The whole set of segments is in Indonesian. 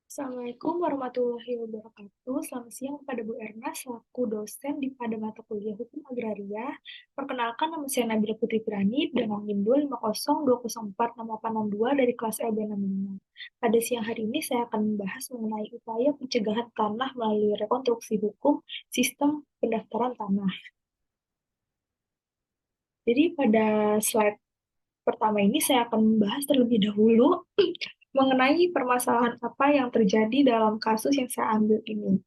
Assalamualaikum warahmatullahi wabarakatuh. Selamat siang kepada Bu Erna, selaku dosen pada mata kuliah Hukum Agraria. Perkenalkan, nama saya Nabila Putri Pirani dengan NIM 25020466862 dari kelas LB65. Pada siang hari ini saya akan membahas mengenai upaya pencegahan tanah melalui rekonstruksi hukum sistem pendaftaran tanah. Jadi pada slide pertama ini saya akan membahas terlebih dahulu mengenai permasalahan apa yang terjadi dalam kasus yang saya ambil ini.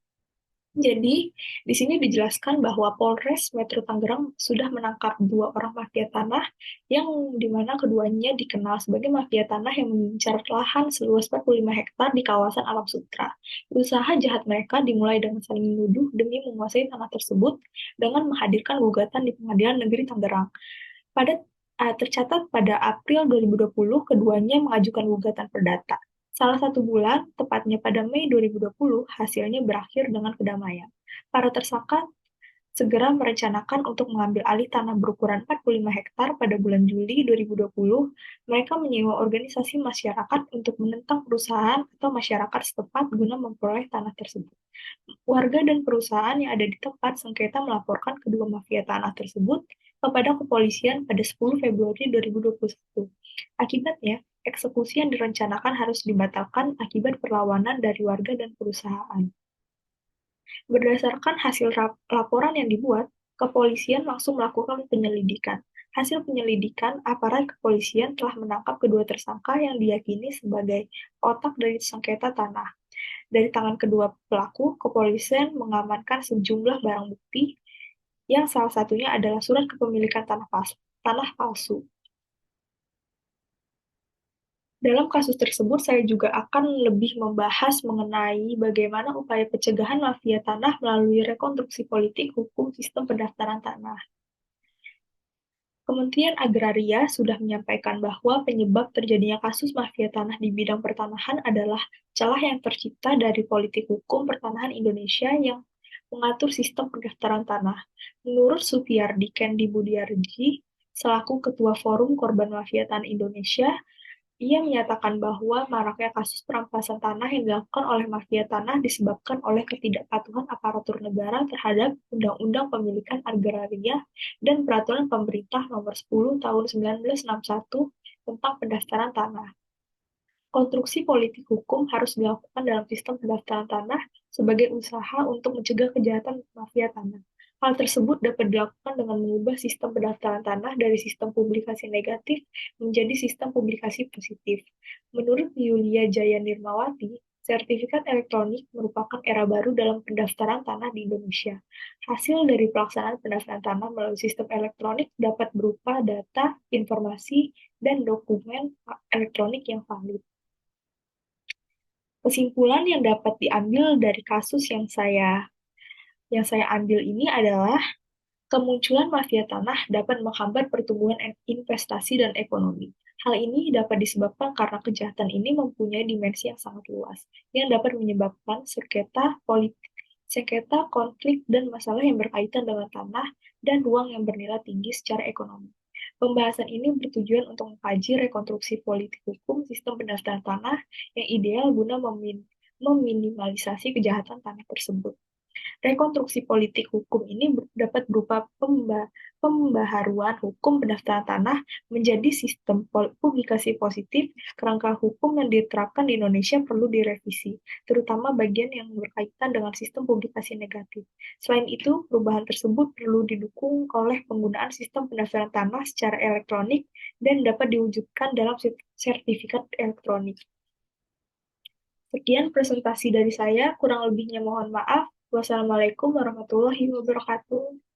Jadi, di sini dijelaskan bahwa Polres Metro Tangerang sudah menangkap dua orang mafia tanah yang dimana keduanya dikenal sebagai mafia tanah yang mengincar lahan seluas 45 hektar di kawasan Alam Sutra. Usaha jahat mereka dimulai dengan saling menuduh demi menguasai tanah tersebut dengan menghadirkan gugatan di Pengadilan Negeri Tangerang. Tercatat pada April 2020, keduanya mengajukan gugatan perdata. Salah satu bulan, tepatnya pada Mei 2020, hasilnya berakhir dengan kedamaian. Para tersangka segera merencanakan untuk mengambil alih tanah berukuran 45 hektar pada bulan Juli 2020. Mereka menyewa organisasi masyarakat untuk menentang perusahaan atau masyarakat setempat guna memperoleh tanah tersebut. Warga dan perusahaan yang ada di tempat sengketa melaporkan kedua mafia tanah tersebut kepada kepolisian pada 10 Februari 2021. Akibatnya, eksekusi yang direncanakan harus dibatalkan akibat perlawanan dari warga dan perusahaan. Berdasarkan hasil laporan yang dibuat, kepolisian langsung melakukan penyelidikan. Hasil penyelidikan, aparat kepolisian telah menangkap kedua tersangka yang diyakini sebagai otak dari sengketa tanah. Dari tangan kedua pelaku, kepolisian mengamankan sejumlah barang bukti yang salah satunya adalah surat kepemilikan tanah palsu. Dalam kasus tersebut, saya juga akan lebih membahas mengenai bagaimana upaya pencegahan mafia tanah melalui rekonstruksi politik hukum sistem pendaftaran tanah. Kementerian Agraria sudah menyampaikan bahwa penyebab terjadinya kasus mafia tanah di bidang pertanahan adalah celah yang tercipta dari politik hukum pertanahan Indonesia yang mengatur sistem pendaftaran tanah. Menurut Supiyardi Kendi Budiarji, selaku Ketua Forum Korban Mafia Tanah Indonesia, ia menyatakan bahwa maraknya kasus perampasan tanah yang dilakukan oleh mafia tanah disebabkan oleh ketidakpatuhan aparatur negara terhadap Undang-Undang Pemilikan Agraria dan Peraturan Pemerintah Nomor 10 Tahun 1961 tentang pendaftaran tanah. Konstruksi politik hukum harus dilakukan dalam sistem pendaftaran tanah sebagai usaha untuk mencegah kejahatan mafia tanah. Hal tersebut dapat dilakukan dengan mengubah sistem pendaftaran tanah dari sistem publikasi negatif menjadi sistem publikasi positif. Menurut Yulia Jaya Nirmawati, sertifikat elektronik merupakan era baru dalam pendaftaran tanah di Indonesia. Hasil dari pelaksanaan pendaftaran tanah melalui sistem elektronik dapat berupa data, informasi, dan dokumen elektronik yang valid. Kesimpulan yang dapat diambil dari kasus yang saya ambil ini adalah kemunculan mafia tanah dapat menghambat pertumbuhan investasi dan ekonomi. Hal ini dapat disebabkan karena kejahatan ini mempunyai dimensi yang sangat luas, yang dapat menyebabkan sengketa, konflik, dan masalah yang berkaitan dengan tanah dan ruang yang bernilai tinggi secara ekonomi. Pembahasan ini bertujuan untuk mengkaji rekonstruksi politik hukum sistem pendaftaran tanah yang ideal guna meminimalisasi kejahatan tanah tersebut. Rekonstruksi politik hukum ini dapat berupa pembaharuan hukum pendaftaran tanah menjadi sistem publikasi positif. Kerangka hukum yang diterapkan di Indonesia perlu direvisi, terutama bagian yang berkaitan dengan sistem publikasi negatif. Selain itu, perubahan tersebut perlu didukung oleh penggunaan sistem pendaftaran tanah secara elektronik dan dapat diwujudkan dalam sertifikat elektronik. Sekian presentasi dari saya, kurang lebihnya mohon maaf. Wassalamualaikum warahmatullahi wabarakatuh.